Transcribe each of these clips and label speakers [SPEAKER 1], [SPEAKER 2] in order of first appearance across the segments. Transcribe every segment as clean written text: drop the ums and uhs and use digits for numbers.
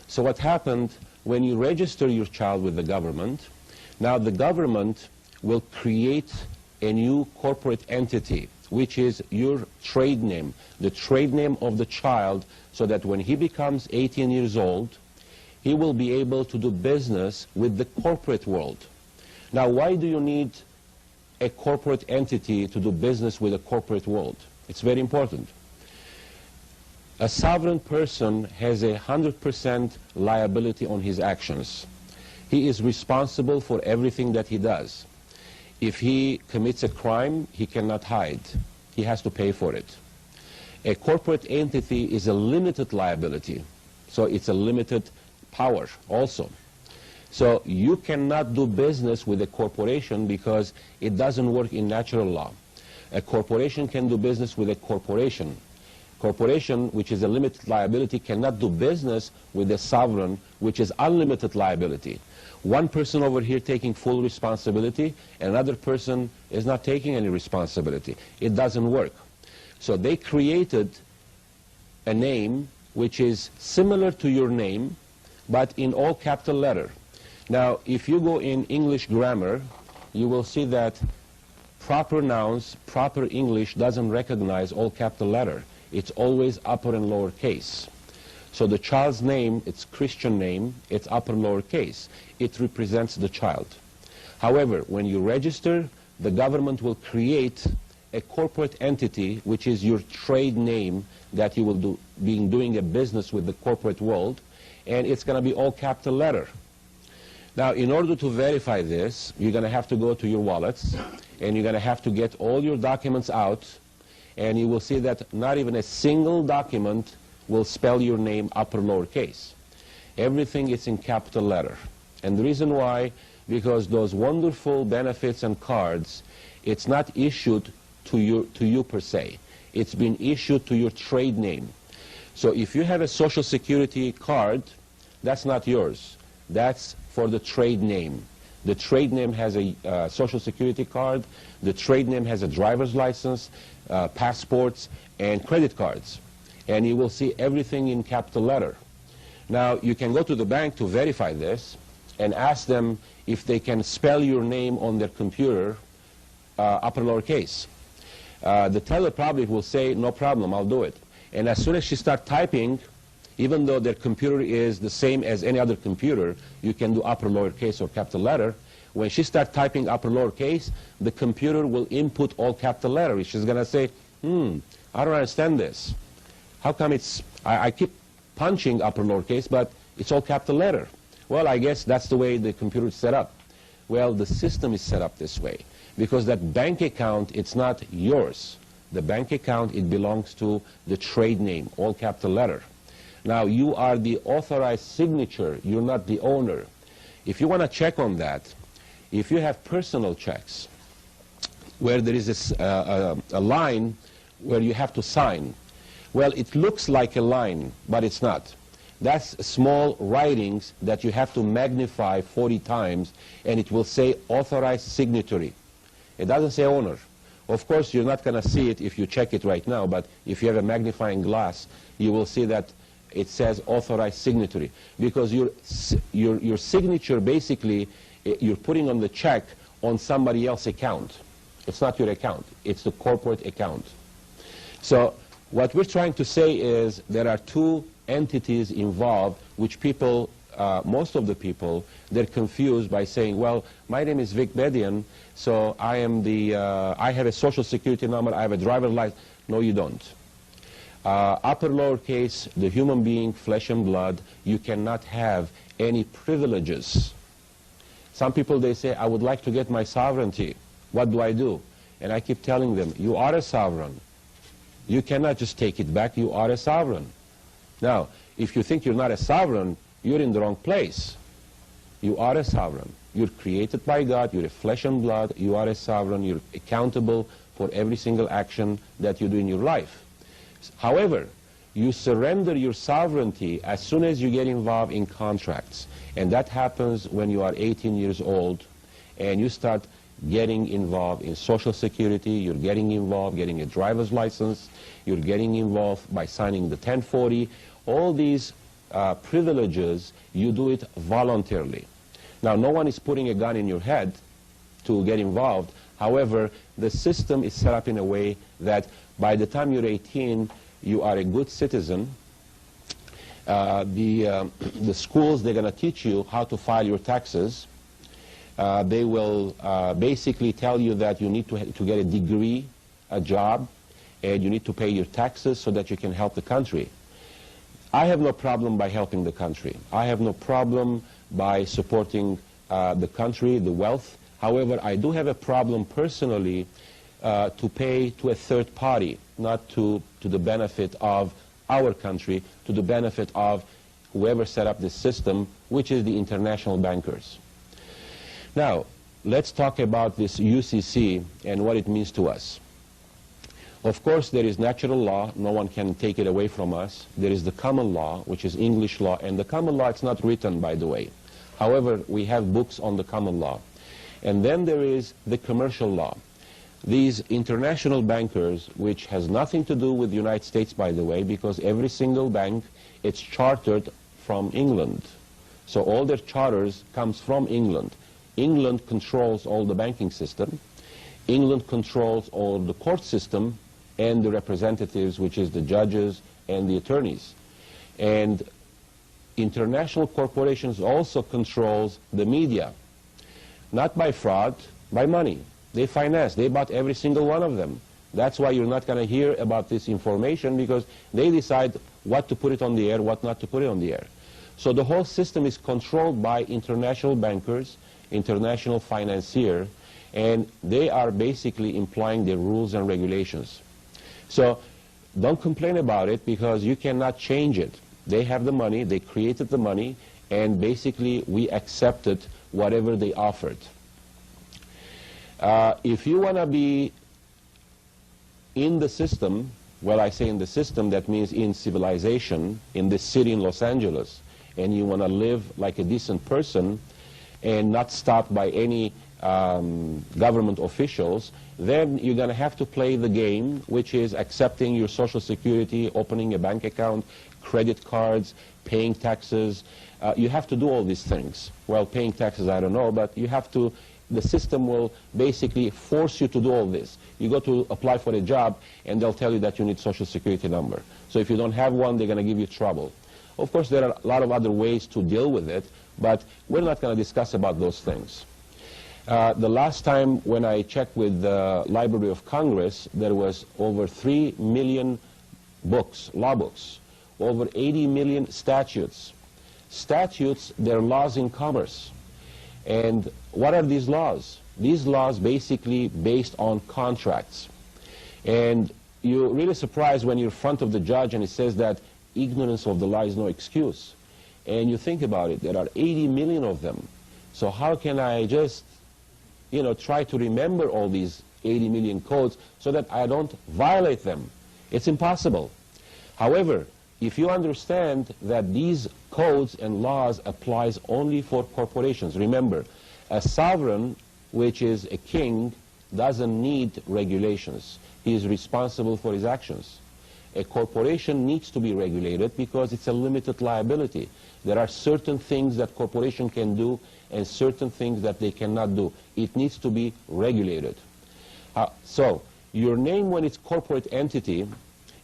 [SPEAKER 1] So what happened, when you register your child with the government, now the government will create a new corporate entity, which is your trade name, the trade name of the child, so that when he becomes 18 years old, he will be able to do business with the corporate world. Now, why do you need a corporate entity to do business with the corporate world? It's very important. A sovereign person has 100% liability on his actions. He is responsible for everything that he does. If he commits a crime, he cannot hide. He has to pay for it. A corporate entity is a limited liability, so it's a limited power also. So you cannot do business with a corporation because it doesn't work in natural law. A corporation can do business with a corporation. Corporation, which is a limited liability, cannot do business with a sovereign, which is unlimited liability. One person over here taking full responsibility, another person is not taking any responsibility. It doesn't work. So they created a name which is similar to your name, but in all capital letter. Now, if you go in English grammar, you will see that proper nouns, proper English doesn't recognize all capital letter. It's always upper and lower case. So the child's name, its Christian name, it's upper and lower case. It represents the child. However, when you register, the government will create a corporate entity, which is your trade name that you will be doing a business with the corporate world, and it's going to be all capital letter. Now, in order to verify this, you're going to have to go to your wallets, and you're going to have to get all your documents out, and you will see that not even a single document will spell your name upper lower case. Everything is in capital letter. And the reason why, because those wonderful benefits and cards, it's not issued to you per se. It's been issued to your trade name. So if you have a Social Security card, that's not yours. That's for the trade name. The trade name has a Social Security card. The trade name has a driver's license, passports, and credit cards. And you will see everything in capital letter. Now, you can go to the bank to verify this and ask them if they can spell your name on their computer upper lower case. The teller probably will say, no problem, I'll do it. And as soon as she starts typing, even though their computer is the same as any other computer, you can do upper lower case or capital letter. When she starts typing upper lower case, the computer will input all capital letter. She's going to say, I don't understand this. How come I keep punching upper lower case, but it's all capital letter? Well, I guess that's the way the computer is set up. Well, the system is set up this way because that bank account, it's not yours. The bank account, it belongs to the trade name, all capital letter. Now, you are the authorized signature. You're not the owner. If you want to check on that, if you have personal checks where there is a line where you have to sign, well, it looks like a line, but it's not. That's small writings that you have to magnify 40 times, and it will say authorized signatory. It doesn't say owner. Of course, you're not going to see it if you check it right now, but if you have a magnifying glass, you will see that it says authorized signatory. Because your signature, basically, you're putting on the check on somebody else's account. It's not your account. It's the corporate account. So what we're trying to say is there are two entities involved, which people, most of the people, they're confused by saying, well, my name is Vic Bedian, so I have a Social Security number, I have a driver's license. No, you don't. Upper lower case, the human being, flesh and blood, you cannot have any privileges. Some people, they say, I would like to get my sovereignty. What do I do? And I keep telling them, you are a sovereign. You cannot just take it back. You are a sovereign. Now, if you think you're not a sovereign, you're in the wrong place. You are a sovereign. You're created by God. You're a flesh and blood. You are a sovereign. You're accountable for every single action that you do in your life. However, you surrender your sovereignty as soon as you get involved in contracts. And that happens when you are 18 years old and you start getting involved in Social Security, you're getting involved getting a driver's license, you're getting involved by signing the 1040. All these privileges, you do it voluntarily. Now, no one is putting a gun in your head to get involved. However, the system is set up in a way that by the time you're 18, you are a good citizen. The schools, they're going to teach you how to file your taxes. They will basically tell you that you need to get a degree, a job, and you need to pay your taxes so that you can help the country. I have no problem by helping the country. I have no problem by supporting the country, the wealth. However, I do have a problem personally to pay to a third party, not to the benefit of our country, to the benefit of whoever set up this system, which is the international bankers. Now, let's talk about this UCC and what it means to us. Of course, there is natural law. No one can take it away from us. There is the common law, which is English law. And the common law, it's not written, by the way. However, we have books on the common law. And then there is the commercial law. These international bankers, which has nothing to do with the United States, by the way, because every single bank, it's chartered from England. So all their charters comes from England. England controls all the banking system. England controls all the court system and the representatives, which is the judges and the attorneys. And international corporations also controls the media, not by fraud, by money. They finance. They bought every single one of them. That's why you're not going to hear about this information, because they decide what to put it on the air, what not to put it on the air. So the whole system is controlled by international bankers, international financiers, and they are basically implying their rules and regulations. So don't complain about it, because you cannot change it. They have the money, they created the money, and basically we accepted whatever they offered. If you want to be in the system, well, I say in the system, that means in civilization, in this city in Los Angeles, and you want to live like a decent person and not stopped by any government officials, then you're going to have to play the game, which is accepting your Social Security, opening a bank account, credit cards, paying taxes. You have to do all these things. Well, paying taxes, I don't know, but you have to. The system will basically force you to do all this. You go to apply for a job, and they'll tell you that you need Social Security number. So if you don't have one, they're going to give you trouble. Of course, there are a lot of other ways to deal with it, but we're not going to discuss about those things. The last time when I checked with the Library of Congress, there was over 3 million books, law books, over 80 million statutes. Statutes, they're laws in commerce. And what are these laws? These laws basically based on contracts. And you're really surprised when you're in front of the judge and it says that ignorance of the law is no excuse. And you think about it, there are 80 million of them. So how can I just, try to remember all these 80 million codes so that I don't violate them? It's impossible. However, if you understand that these codes and laws applies only for corporations, remember, a sovereign, which is a king, doesn't need regulations. He is responsible for his actions. A corporation needs to be regulated because it's a limited liability. There are certain things that corporation can do and certain things that they cannot do. It needs to be regulated. So your name, when it's corporate entity,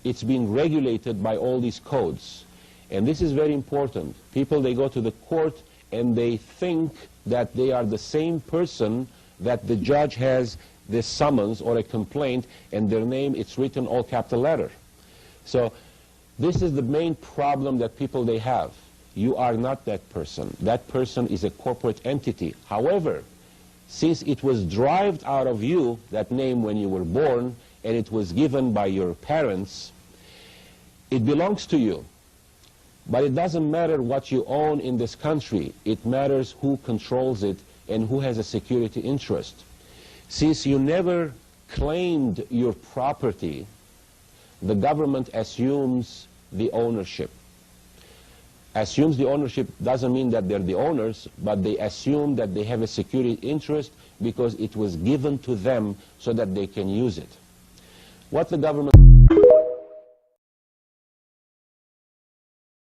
[SPEAKER 1] it's being regulated by all these codes. And this is very important. People, they go to the court and they think that they are the same person, that the judge has this summons or a complaint, and their name, it's written all capital letter. So this is the main problem that people, they have. You are not that person. That person is a corporate entity. However, since it was derived out of you, that name, when you were born, and it was given by your parents, it belongs to you. But it doesn't matter what you own in this country. It matters who controls it and who has a security interest. Since you never claimed your property, the government assumes the ownership. Assumes the ownership doesn't mean that they're the owners, but they assume that they have a security interest because it was given to them so that they can use it. What the government